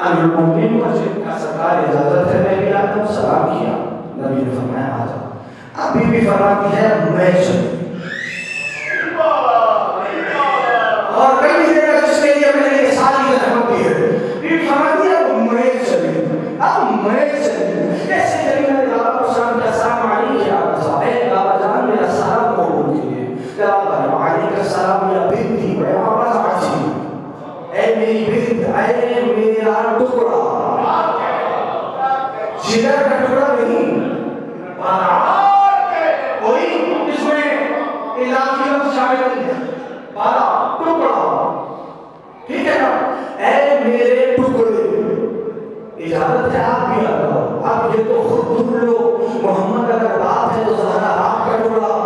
S1: المومنین کو جن کا سرکار اجازت ہے میں بھی آتا ہوں، سلام کیا، نبی نے فرمایا آ جاؤ، ابھی بھی فرماتی ہے میں چلی، اور کئی جگہ جس کے لیے میں نے یہ ساری رحمت دی ہے، بھی فرماتی ہے میں چلی، اب میں چلی، کیسے چلی؟ میں بابا کو سلام کیا، السلام علیکم یا صاحب بابا جان میرا سلام قبول کیجیے، کیا علیکم السلام یا بنتی، میں آواز آتی، اے میری بنت، اے میرا ٹکڑا، جگر کا ٹکڑا نہیں، کوئی اس میں اضافی لفظ شامل نہیں ہے، بارہ ٹکڑا، ٹھیک ہے نا؟ اے میرے ٹکڑے، اجازت ہے آپ بھی آتا ہو، اب یہ تو خود ڈھونڈ لو، محمد اگر باپ ہے تو زہرا آپ کا ٹکڑا،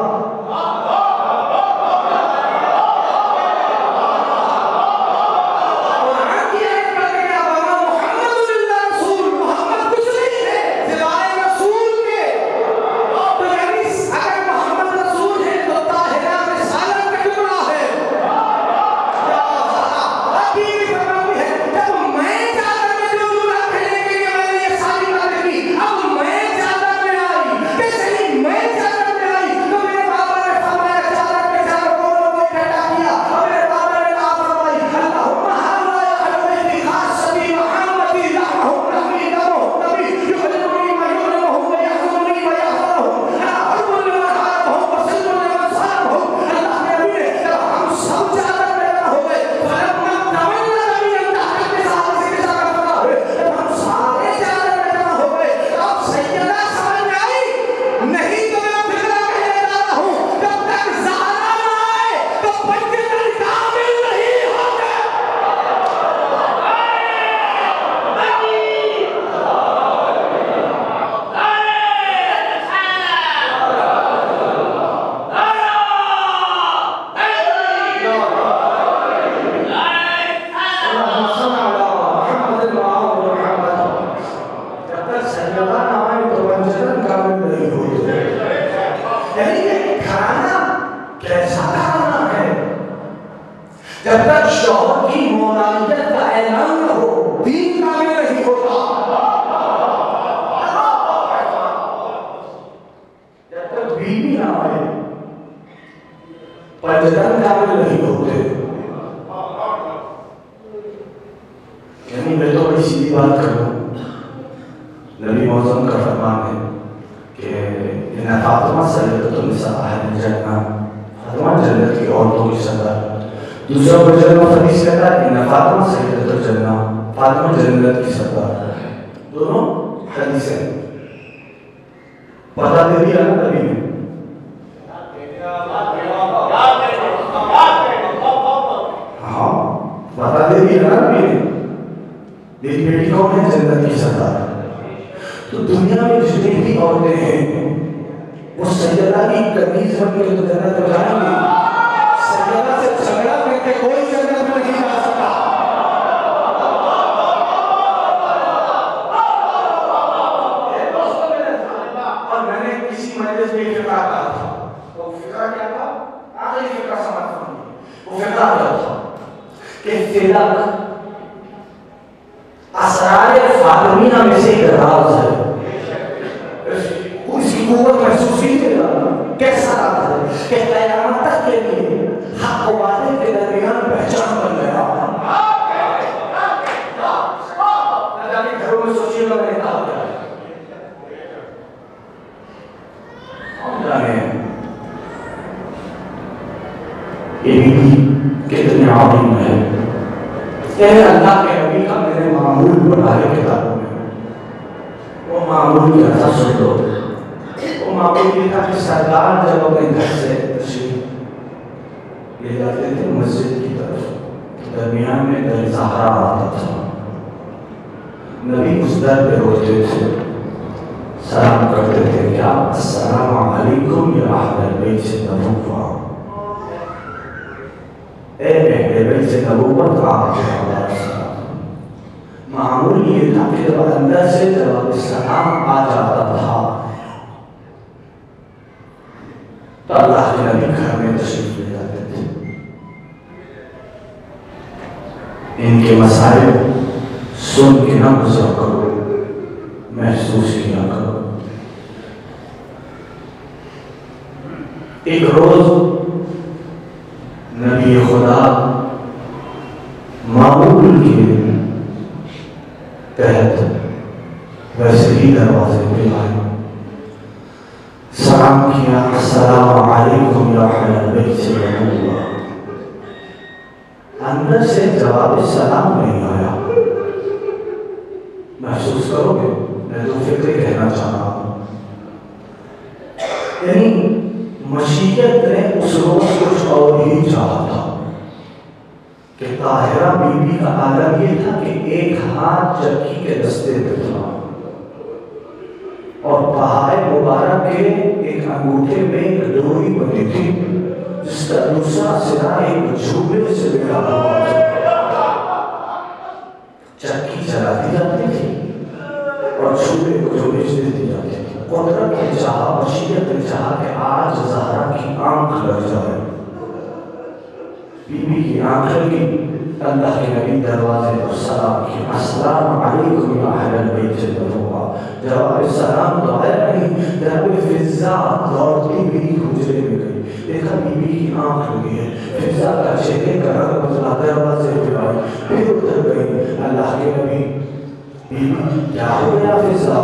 S1: جب تک شوہر کی مولانیت کا اعلان نہ ہو دین کامل نہیں ہوتا، جب تک بیوی نہ آئے پنجتن کامل نہیں ہوتے۔ یعنی میں تو بڑی سیدھی بات کروں، نبی معظم کا فرمان ہے کہ ان فاطمہ سیدۃ النساء اہل الجنہ، فاطمہ جنت کی عورتوں کی سردار۔ دوسرا ورژن میں حدیث کہتا ہے ان فاطمہ سیدۃ الجنہ، فاطمہ جنت کی سردار ہے۔ دونوں حدیثیں پتہ دے دیا نا نبی نے، ہاں پتہ دے دیا نا نبی نے، میری بیٹی کون ہے؟ جنت کی سردار۔ تو دنیا میں جتنی بھی عورتیں ہیں وہ سیدہ کی کنیز بن کے تو جنت میں جائیں گی، سیدہ سے جھگڑا کر کے کوئی جنت میں نہیں جا سکتا۔ اور میں نے کسی مجلس میں فقہ کہا تھا، وہ فقہ کیا تھا؟ آخری فقہ سمجھ فرمائیے، وہ فقہ کیا تھا کہ فلک اسرار فاطمیہ میں سے ایک راز ہے، اس کی قوت محسوس کیجیے گا کیسا راز ہے کہ قیامت تک کے لیے حق و باطل کے درمیان پہچان بن گیا۔ گھروں میں سوچیے گا میں نے کہا کیا ہم جانے یہ بھی کتنے عظیم ہے۔ اے اللہ کے نبی کا میرے معمول بنائے کتابوں میں، وہ معمول کیا تھا سن لو، وہ معمول یہ تھا کہ سرکار جب اپنے گھر سے تشریف لے جاتے تھے مسجد کی طرف، درمیان میں در زہرا آتا تھا، نبی اس در پہ روتے تھے، سلام کرتے تھے، کیا السلام علیکم یا اہل بیت النبوہ، اے اہل بیت نبوت آپ کے حوالے سے۔ معمول یہ تھا کہ جب اندر سے جواب السلام آ جاتا تھا تو اللہ کے نبی گھر میں تشریف لے جاتے تھے، ان کے مسائل سن کے نہ گزرا کرو، محسوس کیا کرو۔ ایک روز نبی خدا معمول کے تحت ویسے ہی دروازے پہ آئے، سلام کیا، السلام علیکم یا اہل البیت صلی اللہ۔ اندر سے جواب سلام نہیں آیا۔ محسوس کرو گے میں دو فکریں کہنا چاہ رہا ہوں۔ یعنی مشیت نے اس روز کچھ اور ہی چاہا تھا کہ طاہرہ بی بی کا عالم یہ تھا کہ ایک ہاتھ چکی کے دستے پہ تھا اور پہائے مبارک کے ایک انگوٹھے میں ایک ڈوری بنی تھی جس کا دوسرا سرا ایک جھوبے سے لگا ہوا تھا۔ چکی چلاتی جاتی تھی اور جھوبے کو جو بیچ دیتی جاتی تھی۔ قدرت نے چاہا، مشیت نے چاہا کہ آج زہرا کی آنکھ لگ جائے۔ بی بی کی آنکھ لگی، اللہ کے نبی دروازے پر سلام کیا، السلام علیکم یا اہل البیت صلی اللہ۔ جواب سلام تو آیا نہیں، جناب فضا دوڑتی ہوئی حجرے میں گئی، دیکھا بی بی کی آنکھ لگی ہے، فضا کا چہرے کا رنگ بدلا، دروازے پہ آئی، پھر ادھر گئی۔ اللہ کے نبی، بی بی کیا ہو گیا فضا؟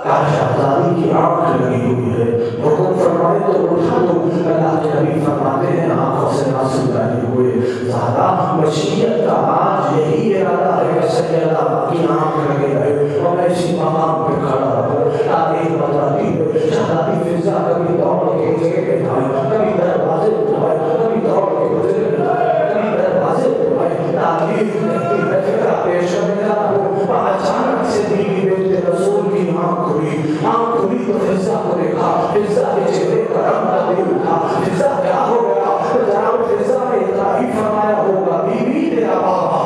S1: کہا شہزادی کی آنکھ لگی ہوئی ہے، حکم فرمائے تو اٹھا دو۔ اللہ کے نبی فرماتے ہیں آنکھوں سے آنسو جاری ہوئے، زہرا مشیت کا آج یہی ارادہ ہے کہ سیدہ کی آنکھ لگے رہے اور میں اسی مقام پہ کھڑا رہوں۔ تاریخ بتاتی ہے شہزادی فضا کبھی دوڑ کے جگہ پہ جائے، کبھی دروازے اٹھائے، کبھی دوڑ کے گزرے جائے، کبھی دروازے اٹھائے۔ تاریخ کہتی ہے فکرہ پیش میرا ہو، اچانک سے بیوی بیٹے رسول کی آنکھ کھلی تو فضا کو دیکھا، فضا کے چہرے کا رنگ تبدیل تھا۔ فضا کیا ہو گیا؟ جناب فضا نے اتنا ہی فرمایا ہوگا، بی بی تیرا بابا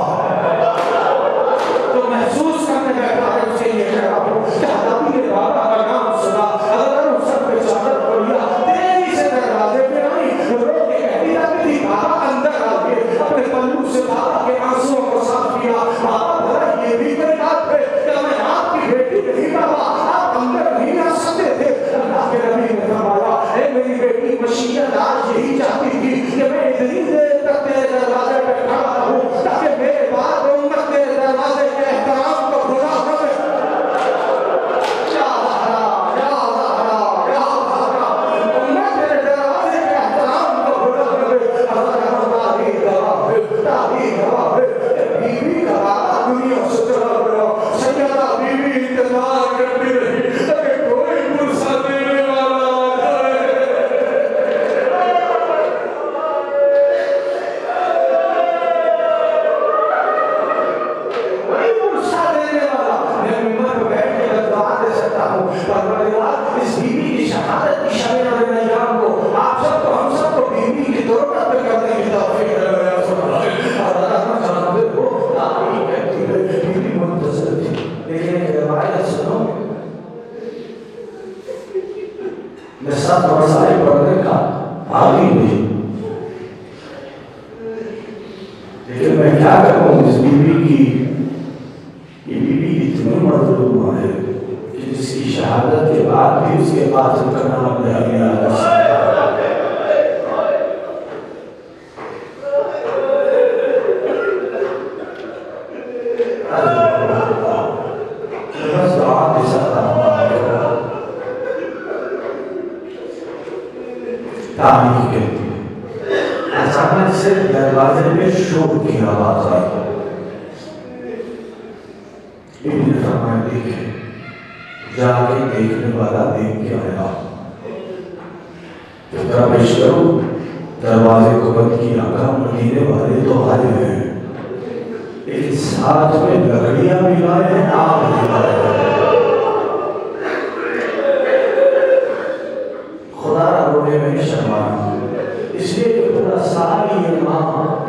S1: تو محسوس کرنے بیٹھا ہے اسے یہ کہہ رہا ہوں کہ نبی نے بابا کا نام سنا، اگر ان سب پہ چادر پڑ لیا، تیزی سے دروازے پہ آئی، رو کے کہتی جاتی تھی بابا اندر آ گئے، اپنے پلو سے بابا کے آنسوؤں کو صاف کیا۔ بابا بھلا یہ بھی کوئی بات ہے کہ میں آپ کی بیٹی نہیں بابا، آپ اندر نہیں آ سکتے تھے۔ اللہ کے نبی نے فرمایا اے میری بیٹی مشیت آج یہی چاہتی تھی کہ میں اتنی دیر تک تیرے دروازے پہ کھڑا رہوں تاکہ میرے بعد امت تیرے دروازے کے احترام کو بھلا نہ دے۔ یا زہرا، یا زہرا، یا زہرا، امت تیرے دروازے کے احترام کو بھلا نہ دے۔ تاریخ گواہ ہے، تاریخ گواہ ہے کہ بی بی کا بابا دنیا سے چلا گیا، سیدہ بی بی انتظار کرتی رہی تاکہ کوئی پرسہ دینے والا آ جائے۔ کوئی پرسہ دینے والا، میں ممبر پہ بیٹھ کے دعا دے سکتا ہوں، پروردگار اس بی بی کی شہادت کی شب ایام کو آپ سب کو، ہم سب کو بی بی کی تربت پہ کرنے کی توفیق دے۔ منتظر تھی لیکن ایک روایت سنو، میں سب مسائل پڑھنے کا عادی نہیں، لیکن میں کیا کروں اس بی بی کی، یہ بی بی اتنی مظلوم ہے کہ جس کی شہادت کے بعد بھی اس کے قاتل کا نام نہیں لیا جا سکتا۔ تاریخ کہتی ہے اچانک سے دروازے میں شور کی آواز آئی۔ ابن نے فرمایا دیکھے، جا کے دیکھنے والا دیکھ کے آیا، ذرا پیش کرو، دروازے کو بند کیا، کہا مدینے والے تو آئے ہیں لیکن ساتھ میں لکڑیاں بھی لائے ہیں، آگ بھی لائے ہیں۔ خدا را رونے میں شرمانا، اس لیے کہ پورا سال یہ ماں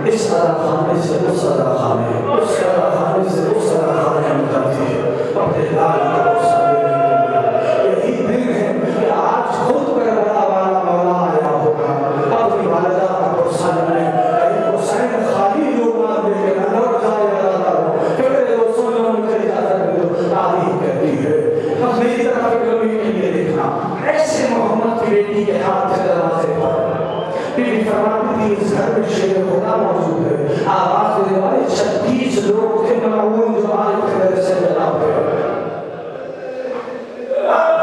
S1: اس خانے سے اس خانے، اس خانے سے اس خانے میں کرتی ہے، اپنے لال کا غصہ دینے کے لیے۔ یہی دن ہے کہ آج خود کربلا والا مولا آیا ہوگا، اپنی والدہ کا غصہ لینے، حسین خالی جو مان دے کے نہ لوٹ جائے گا، ملعون جو آج خیر سے جلا پہ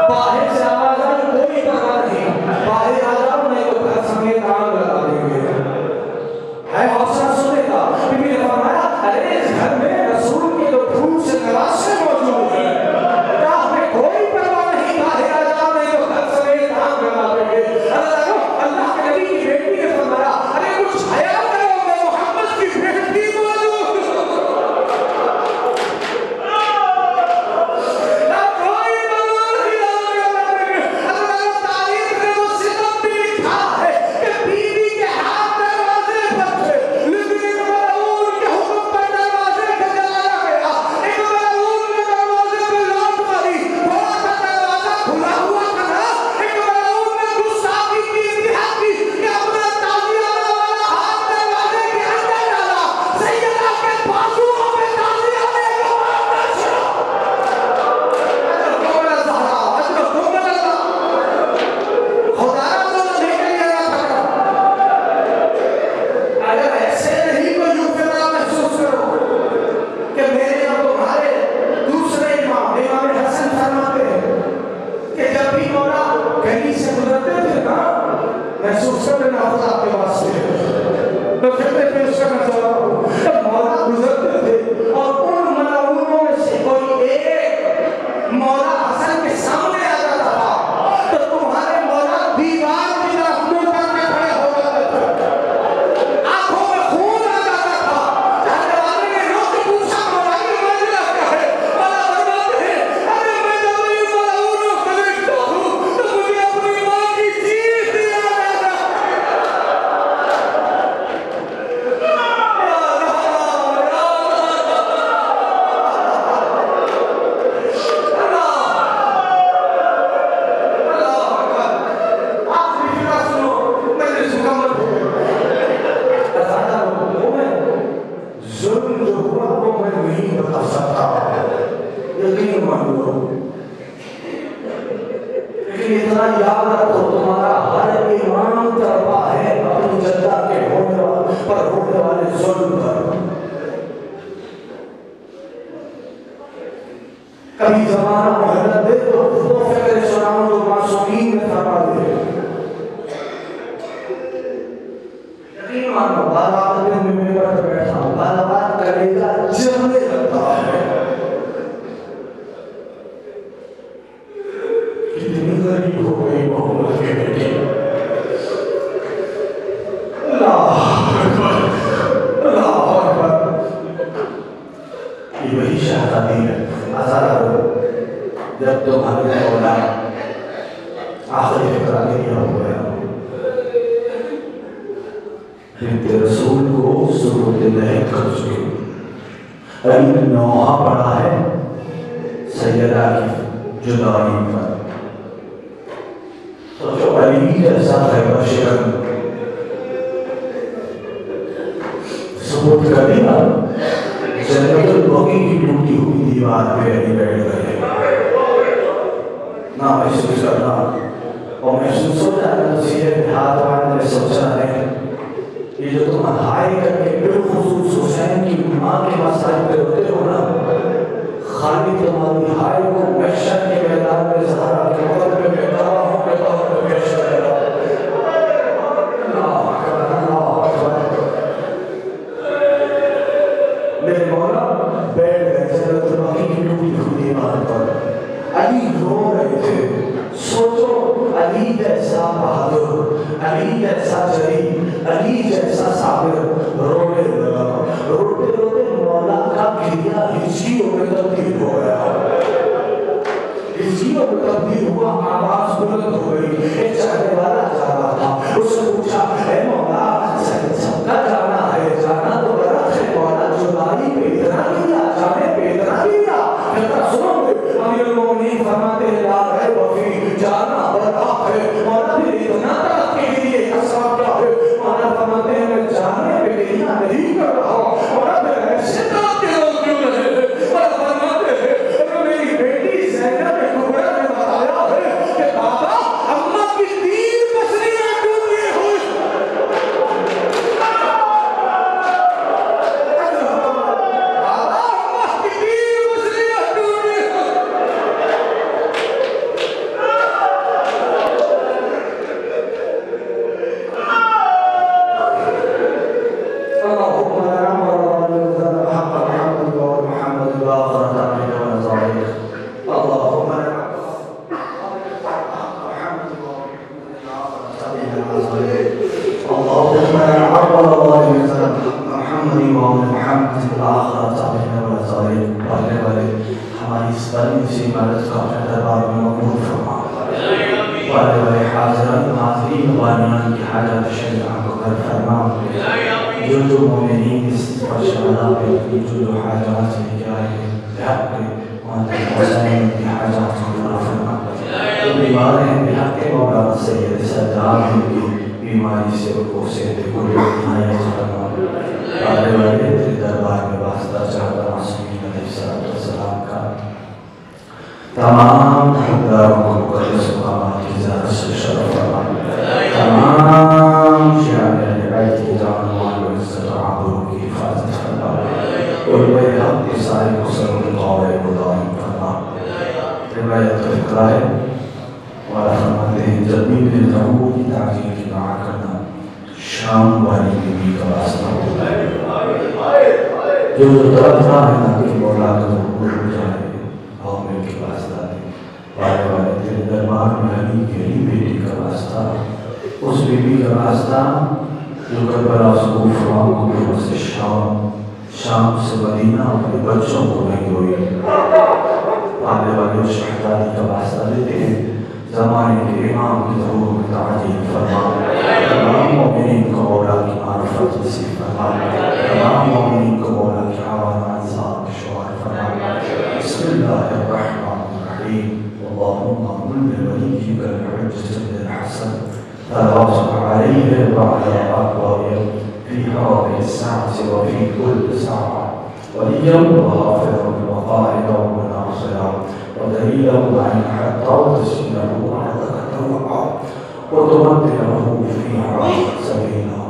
S1: باہر سے آواز آئی کوئی پرواہ نہیں باہر آ جاؤ نہیں تو گھر سمیت آگ لگا دیں گے ہے حوصلہ سنے کا بی بی نے فرمایا ارے اس گھر میں رسول کے تو پھول سے نواسے موجود ہیں کیا ہمیں کوئی پرواہ نہیں باہر آ جاؤ نہیں تو گھر سمیت آگ لگا دیں گے اللہ کے نبی کی بیٹی نے فرمایا ارے کچھ حیا کرو میں محمد کی بیٹی کبھی زمانہ محلت دے تو وہ فکر سناؤں جو معصومین میں فرما دے یقین مانو بالات میں ممبر پر بیٹھا ہوں بالات کرے گا جملے لگتا ہے کتنی غریب ہو گئی محمد کے بیٹی اللہ اکبر یہ وہی شہزادی ہے آزادہ ہو جب تمہارے مولا آخری فکرہ نہیں ہو گیا بنت رسول کو سرود لہت کر چکے علی نے نوحہ پڑھا ہے سیدہ کی جدائی پر سوچو علی جیسا خیبر شکن ثبوت کر دیا جنت البقی کی ٹوٹی ہوئی دیوار پہ علی بیٹھ گئے نہ محسوس کرنا اور محسوس ہو جانا سیدھے پہ ہاتھ مارنے سوچنا ہے یہ جو تم ہائے کر کے بالخصوص حسین کی ماں کے مسائل پہ ہوتے ہو نا خالی تمہاری ہائے کو محشر کے میدان میں زہرا کے وقت میں گواہوں کے طور پہ پیش کرے گا اللہ اکبر میرے مولا بیٹھ گئے جنت البقی کی ٹوٹی ہوئی دیوار پر علی رو رہے تھے سوچو علی جیسا بہادر علی جیسا جری علی جیسا صابر رونے لگا روتے روتے مولا کا گریا ہجیوں میں تبدیل ہو گیا ہجیوں میں تبدیل ہوا آواز بلند ہو گئی ایک چاہنے والا جا رہا تھا اس سے پوچھا اے مولا سب کا جانا ہے جانا تو برات ہے مولا جدائی پہ اتنا کیا جانے پہ اتنا کیا کہتا سنو گے امیر المومنین فرماتے ہیں لا ہے وفی جانا برات ہے مولا پھر اتنا تک کے لیے اصحاب کیا ہے مولا فرماتے ہیں میں جانے پہ گریا نہیں کر رہا ہوں مولا پھر ایسے تک کے لوگ کیوں رہے مولا فرماتے الآخرة آمين ولا ضيق اللهم اللهم لا عقل ظالمة محمد وعلى محمد الآخرة آمين ولا ضيق والے والے ہماری اس بڑی سی عبادت کا اپنے دربار میں مقبول فرما والے والے حاضرین حاضرین وانیان کی حاجات شریعہ کو کر فرما جو مومنین اس پر شہداء پہ جو حاجات لے کے آئے بحق پہ وہاں حسین کی حاجات کو پورا فرما جو بیمار ہیں بحق مولا سید سجاد کی بیماری سے ان کو صحت کو عنایت فرما والے والے تیرے دربار میں واسطہ چاہتا معصومین علیہ السلام کا تمام حقداروں کو مقدس مقامات کی زیادت سے شرف فرما تمام شیعہ اہل بیت کی جان وال و عزت و عبروں کی حفاظت فرما قربِ حق کے سارے قصر و دعوے کو دائم فرما روایت فقرائے والا فرماتے ہیں جب بھی میرے ضرور کی تعجیل کی دعا کرنا شام والی بیوی کا واسطہ ہو جو طرفتا ہے نا کہ مولا کا ضرور ہو جائے اور مل کے واسطہ دے والے والے تیرے دربار میں علی کی علی بیٹی کا واسطہ اس بیوی کا واسطہ جو کربلا سے غفران کو بھی سے شام سے مدینہ اپنے بچوں کو نہیں ہوئی والے والے شہدادی کا واسطہ دیتے ہیں زمانے کے امام کی ضرور میں تعجیل فرما تمام مومنین کو مولا کی معرفت نصیب فرما تمام مومنین کو مولا کی عوانان صاحب شوار فرما بسم اللہ الرحمن الرحیم اللہم من ولیک الحجة بن الحسن تواصل علیہ وعلى أقوال في هذه الساعة وفي كل ساعة وليا وحافظا وقائدا وناصرا ودليلا معين حتى تسكنه أرضك طوعا وتمتعه فيها سبيلا